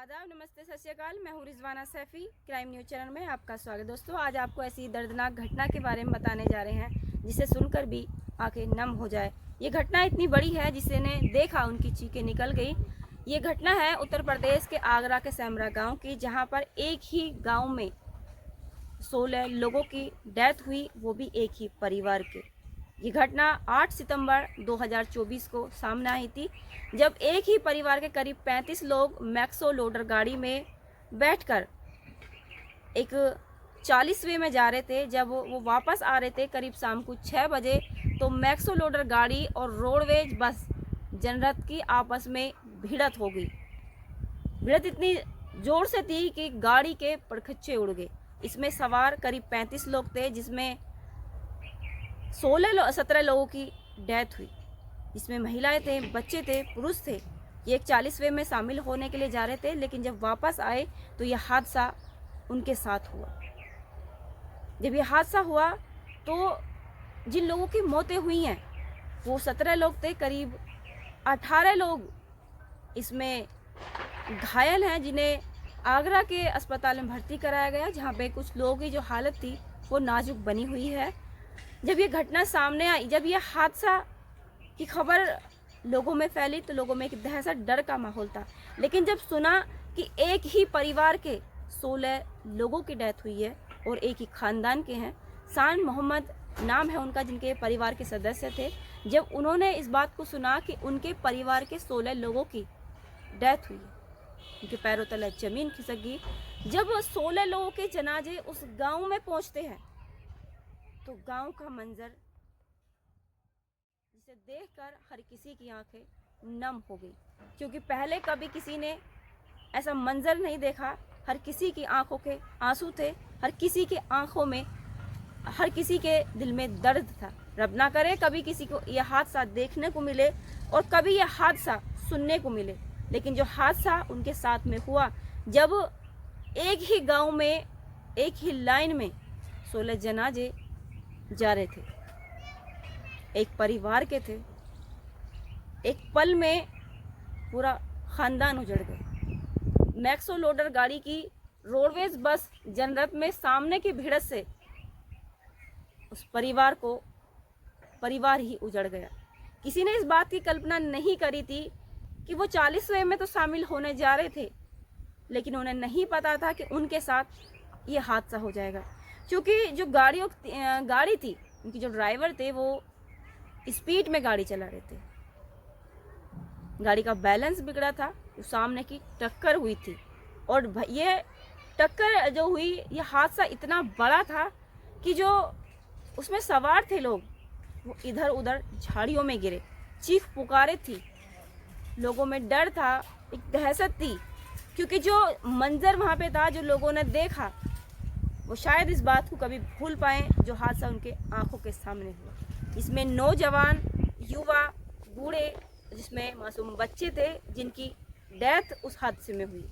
आदाब, नमस्ते, सत श्री अकाल। मैं हूँ Rizwana Saifi. Crime news channel में आपका स्वागत। दोस्तों, आज आपको ऐसी दर्दनाक घटना के बारे में बताने जा रहे हैं जिसे सुनकर भी आंखें नम हो जाए। ये घटना इतनी बड़ी है जिसे ने देखा उनकी चीखें निकल गई। ये घटना है उत्तर प्रदेश के आगरा के सैमरा गाँव की, जहाँ पर एक ही गाँव में 16 लोगों की डेथ हुई, वो भी एक ही परिवार के। ये घटना 8 सितंबर 2024 को सामने आई थी, जब एक ही परिवार के करीब 35 लोग मैक्सो लोडर गाड़ी में बैठकर एक 40वें में जा रहे थे। जब वो वापस आ रहे थे करीब शाम को 6 बजे, तो मैक्सो लोडर गाड़ी और रोडवेज बस जनरत की आपस में भिड़त हो गई। भिड़त इतनी जोर से थी कि गाड़ी के परखच्चे उड़ गए। इसमें सवार करीब 35 लोग थे, जिसमें 17 लोगों की डेथ हुई, जिसमें महिलाएं थे, बच्चे थे, पुरुष थे। ये एक 40वें में शामिल होने के लिए जा रहे थे, लेकिन जब वापस आए तो यह हादसा उनके साथ हुआ। जब यह हादसा हुआ तो जिन लोगों की मौतें हुई हैं वो 17 लोग थे। करीब 18 लोग इसमें घायल हैं, जिन्हें आगरा के अस्पताल में भर्ती कराया गया, जहाँ पे कुछ लोगों की जो हालत थी वो नाजुक बनी हुई है। जब ये घटना सामने आई, जब ये हादसा की खबर लोगों में फैली, तो लोगों में एक दहशत, डर का माहौल था। लेकिन जब सुना कि एक ही परिवार के 16 लोगों की डेथ हुई है और एक ही खानदान के हैं, शान मोहम्मद नाम है उनका, जिनके परिवार के सदस्य थे, जब उन्होंने इस बात को सुना कि उनके परिवार के 16 लोगों की डेथ हुई है, उनके पैरों तले जमीन खिसक गई। जब 16 लोगों के जनाजे उस गांव में पहुंचते हैं तो गांव का मंजर जिसे देखकर हर किसी की आंखें नम हो गई, क्योंकि पहले कभी किसी ने ऐसा मंजर नहीं देखा। हर किसी की आंखों के आंसू थे, हर किसी के आंखों में, हर किसी के दिल में दर्द था। रब ना करे कभी किसी को यह हादसा देखने को मिले और कभी यह हादसा सुनने को मिले। लेकिन जो हादसा उनके साथ में हुआ, जब एक ही गांव में, एक ही लाइन में 16 जनाजे जा रहे थे, एक परिवार के थे, एक पल में पूरा खानदान उजड़ गए। मैक्सो लोडर गाड़ी की रोडवेज बस जनरत में सामने की भिड़त से उस परिवार ही उजड़ गया। किसी ने इस बात की कल्पना नहीं करी थी कि वो 40वें में तो शामिल होने जा रहे थे, लेकिन उन्हें नहीं पता था कि उनके साथ ये हादसा हो जाएगा। क्योंकि जो गाड़ी थी, उनकी जो ड्राइवर थे वो स्पीड में गाड़ी चला रहे थे, गाड़ी का बैलेंस बिगड़ा था, तो सामने की टक्कर हुई थी। और ये टक्कर जो हुई, ये हादसा इतना बड़ा था कि जो उसमें सवार थे लोग वो इधर उधर झाड़ियों में गिरे, चीख पुकारे थी, लोगों में डर था, एक दहशत थी। क्योंकि जो मंजर वहाँ पे था, जो लोगों ने देखा, वो शायद इस बात को कभी भूल पाएं जो हादसा उनके आंखों के सामने हुआ। इसमें नौजवान, युवा, बूढ़े, जिसमें मासूम बच्चे थे, जिनकी डेथ उस हादसे में हुई।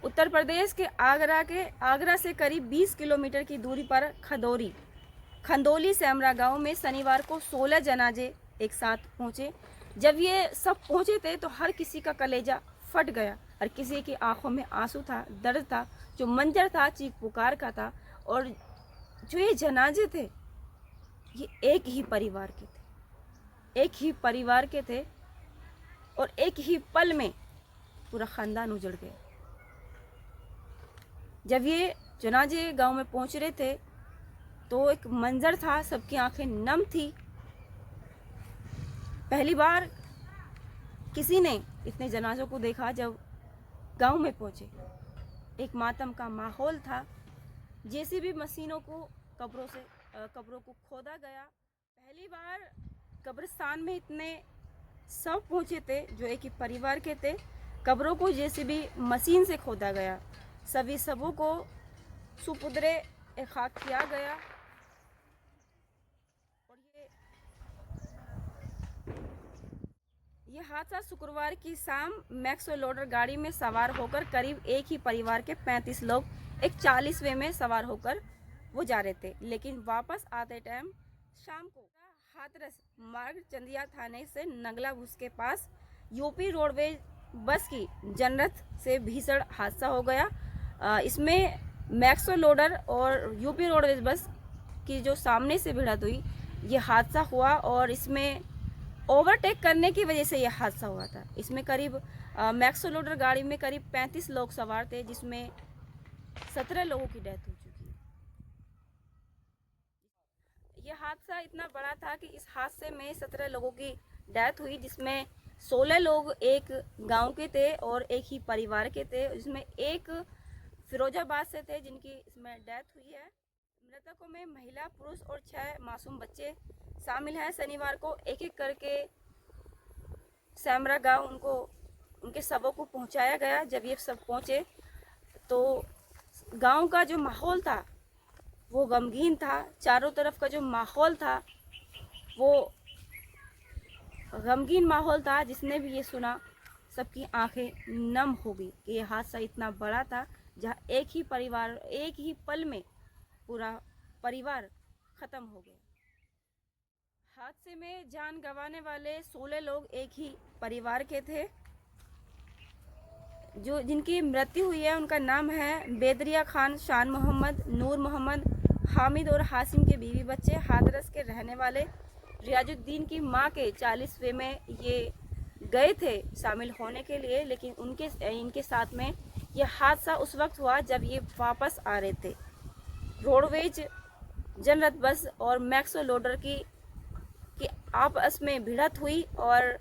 उत्तर प्रदेश के आगरा से करीब 20 किलोमीटर की दूरी पर खंदौली सैमरा गांव में शनिवार को 16 जनाजे एक साथ पहुंचे। जब ये सब पहुंचे थे तो हर किसी का कलेजा फट गया, हर किसी की आंखों में आंसू था, दर्द था, जो मंजर था चीख पुकार का था। और जो ये जनाजे थे, ये एक ही परिवार के थे और एक ही पल में पूरा खानदान उजड़ गया। जब ये जनाजे गांव में पहुंच रहे थे तो एक मंजर था, सबकी आंखें नम थी। पहली बार किसी ने इतने जनाजों को देखा जब गांव में पहुंचे। एक मातम का माहौल था। जेसीबी मशीनों को कब्रों को खोदा गया। पहली बार कब्रिस्तान में इतने सब पहुंचे थे जो एक ही परिवार के थे। कब्रों को जेसीबी मशीन से खोदा गया, सभी सबों को सुपुद्रे खाक किया गया। और ये हादसा शुक्रवार की शाम मैक्सो लोडर गाड़ी में सवार होकर करीब एक ही परिवार के 35 लोग एक 40वें में सवार होकर वो जा रहे थे, लेकिन वापस आते टाइम शाम को हाथरस मार्ग चंदिया थाने से नगला भूस के पास यूपी रोडवेज बस की जनरथ से भीषण हादसा हो गया। इसमें मैक्सो लोडर और यूपी रोडवेज बस की जो सामने से भिड़ंत हुई, ये हादसा हुआ और इसमें ओवरटेक करने की वजह से यह हादसा हुआ था। इसमें करीब मैक्सो लोडर गाड़ी में करीब 35 लोग सवार थे, जिसमें 17 लोगों की डेथ हो चुकी है। यह हादसा इतना बड़ा था कि इस हादसे में 17 लोगों की डेथ हुई, जिसमें 16 लोग एक गांव के थे और एक ही परिवार के थे, जिसमें एक फिरोजाबाद से थे जिनकी इसमें डेथ हुई है। मृतकों में महिला, पुरुष और 6 मासूम बच्चे शामिल हैं। शनिवार को एक एक करके सैमरा गांव उनके शवों को पहुंचाया गया। जब ये सब पहुंचे तो गांव का जो माहौल था वो गमगीन था। चारों तरफ का जो माहौल था वो गमगीन माहौल था। जिसने भी ये सुना सबकी आंखें नम हो गई कि ये हादसा इतना बड़ा था, जहां एक ही पल में पूरा परिवार खत्म हो गया। हादसे में जान गंवाने वाले 16 लोग एक ही परिवार के थे। जो जिनकी मृत्यु हुई है उनका नाम है बेदरिया खान, शान मोहम्मद, नूर मोहम्मद, हामिद और हासिम के बीवी बच्चे। हाथरस के रहने वाले रियाजुद्दीन की मां के 40वें में ये गए थे शामिल होने के लिए, लेकिन इनके साथ में यह हादसा उस वक्त हुआ जब ये वापस आ रहे थे। रोडवेज जनरथ बस और मैक्सो लोडर की आपस में भिड़ंत हुई और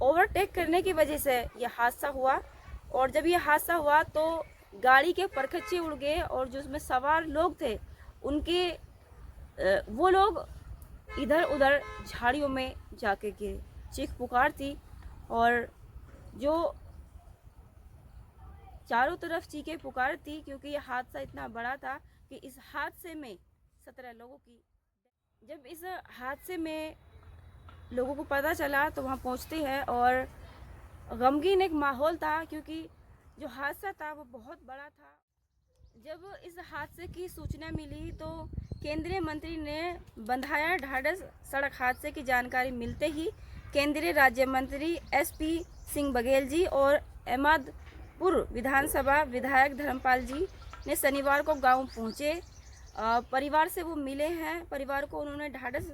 ओवरटेक करने की वजह से यह हादसा हुआ। और जब यह हादसा हुआ तो गाड़ी के परखच्चे उड़ गए और जो उसमें सवार लोग थे वो लोग इधर उधर झाड़ियों में जाके गिरे। चीख पुकार थी और जो चारों तरफ चीखे पुकार थी, क्योंकि यह हादसा इतना बड़ा था कि इस हादसे में 17 लोगों की। जब इस हादसे में लोगों को पता चला तो वहाँ पहुँचते हैं और गमगीन एक माहौल था, क्योंकि जो हादसा था वो बहुत बड़ा था। जब इस हादसे की सूचना मिली तो केंद्रीय मंत्री ने बंधाया ढाढ़स। सड़क हादसे की जानकारी मिलते ही केंद्रीय राज्य मंत्री SP सिंह बघेल जी और अहमदपुर विधानसभा विधायक धर्मपाल जी ने शनिवार को गांव पहुंचे। परिवार से वो मिले हैं, परिवार को उन्होंने ढाढ़स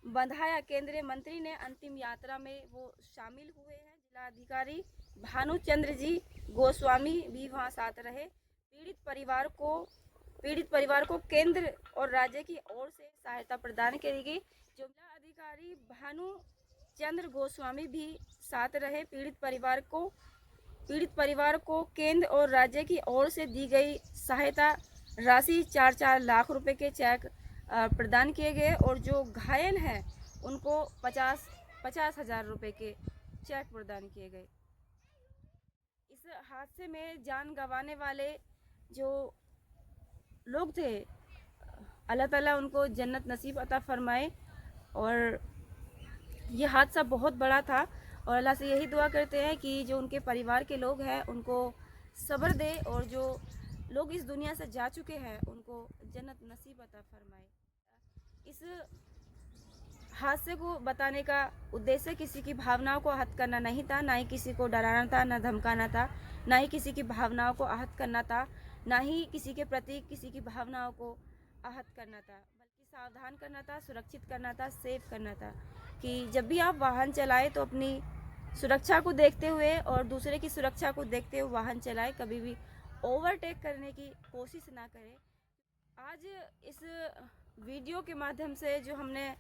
बंधाया। केंद्रीय मंत्री ने अंतिम यात्रा में वो शामिल हुए हैं। जिलाधिकारी भानुचंद्र जी गोस्वामी भी वहां साथ रहे। पीड़ित परिवार को केंद्र और राज्य की ओर से सहायता प्रदान करेगी। जो जिलाधिकारी भानुचंद्र गोस्वामी भी साथ रहे। पीड़ित परिवार को केंद्र और राज्य की ओर से दी गई सहायता राशि 4-4 लाख रुपए के चेक प्रदान किए गए और जो घायल हैं उनको 50,000 रुपए के चेक प्रदान किए गए। इस हादसे में जान गंवाने वाले जो लोग थे, अल्लाह ताला उनको जन्नत नसीब अता फरमाए। और ये हादसा बहुत बड़ा था और अल्लाह से यही दुआ करते हैं कि जो उनके परिवार के लोग हैं उनको सब्र दे और जो लोग इस दुनिया से जा चुके हैं उनको जन्नत नसीब अता फरमाए। इस हादसे को बताने का उद्देश्य किसी की भावनाओं को आहत करना नहीं था, ना ही किसी को डराना था, ना धमकाना था, ना ही किसी की भावनाओं को आहत करना था, ना ही किसी के प्रति किसी की भावनाओं को आहत करना था, बल्कि सावधान करना था, सुरक्षित करना था, सेफ करना था। कि जब भी आप वाहन चलाएं तो अपनी सुरक्षा को देखते हुए और दूसरे की सुरक्षा को देखते हुए वाहन चलाएं। कभी भी ओवरटेक करने की कोशिश ना करें। आज इस वीडियो के माध्यम से जो हमने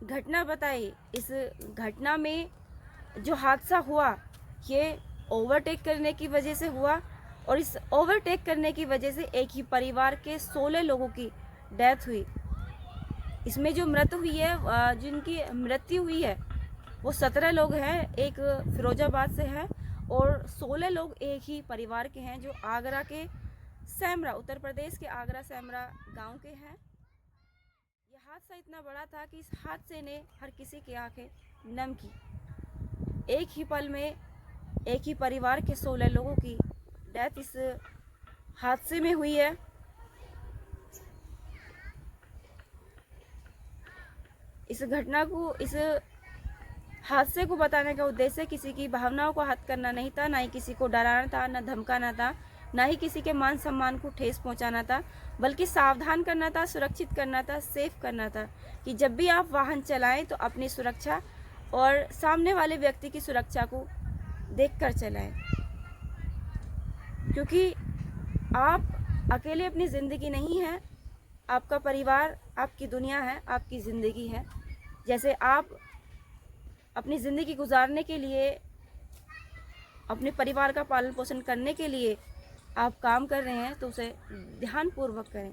घटना बताई, इस घटना में जो हादसा हुआ ये ओवरटेक करने की वजह से हुआ और इस ओवरटेक करने की वजह से एक ही परिवार के 16 लोगों की डेथ हुई। इसमें जो जिनकी मृत्यु हुई है वो 17 लोग हैं, एक फिरोजाबाद से है और 16 लोग एक ही परिवार के हैं जो आगरा के सैमरा, उत्तर प्रदेश के आगरा सैमरा गांव के हैं। यह हादसा इतना बड़ा था कि इस हादसे ने हर किसी की आंखें नम की। एक ही पल में एक ही परिवार के 16 लोगों की डेथ इस हादसे में हुई है। इस घटना को, इस हादसे को बताने का उद्देश्य किसी की भावनाओं को हत करना नहीं था, ना ही किसी को डराना था, ना धमकाना था, ना ही किसी के मान सम्मान को ठेस पहुंचाना था, बल्कि सावधान करना था, सुरक्षित करना था, सेफ करना था कि जब भी आप वाहन चलाएं तो अपनी सुरक्षा और सामने वाले व्यक्ति की सुरक्षा को देखकर चलाएं, क्योंकि आप अकेले अपनी ज़िंदगी नहीं है, आपका परिवार आपकी दुनिया है, आपकी ज़िंदगी है। जैसे आप अपनी ज़िंदगी गुजारने के लिए, अपने परिवार का पालन पोषण करने के लिए आप काम कर रहे हैं, तो उसे ध्यानपूर्वक करें,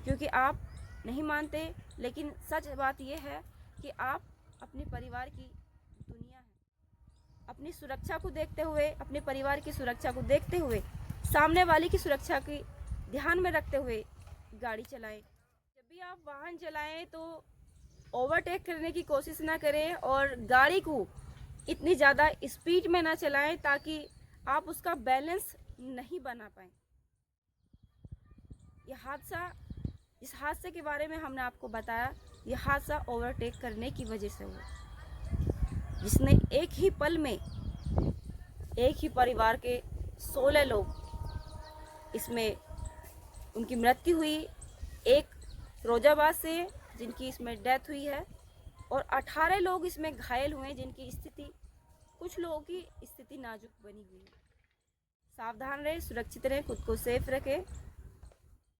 क्योंकि आप नहीं मानते, लेकिन सच बात यह है कि आप अपने परिवार की दुनिया है। अपनी सुरक्षा को देखते हुए, अपने परिवार की सुरक्षा को देखते हुए, सामने वाले की सुरक्षा की ध्यान में रखते हुए गाड़ी चलाएं। जब भी आप वाहन चलाएं तो ओवरटेक करने की कोशिश ना करें और गाड़ी को इतनी ज़्यादा स्पीड में ना चलाएं ताकि आप उसका बैलेंस नहीं बना पाएँ। इस हादसे के बारे में हमने आपको बताया, यह हादसा ओवरटेक करने की वजह से हुआ, जिसने एक ही पल में एक ही परिवार के 16 लोग इसमें उनकी मृत्यु हुई। एक फिरोजाबाद से जिनकी इसमें डेथ हुई है और 18 लोग इसमें घायल हुए, जिनकी स्थिति, कुछ लोगों की स्थिति नाजुक बनी हुई है। सावधान रहें, सुरक्षित रहें, खुद को सेफ रखें।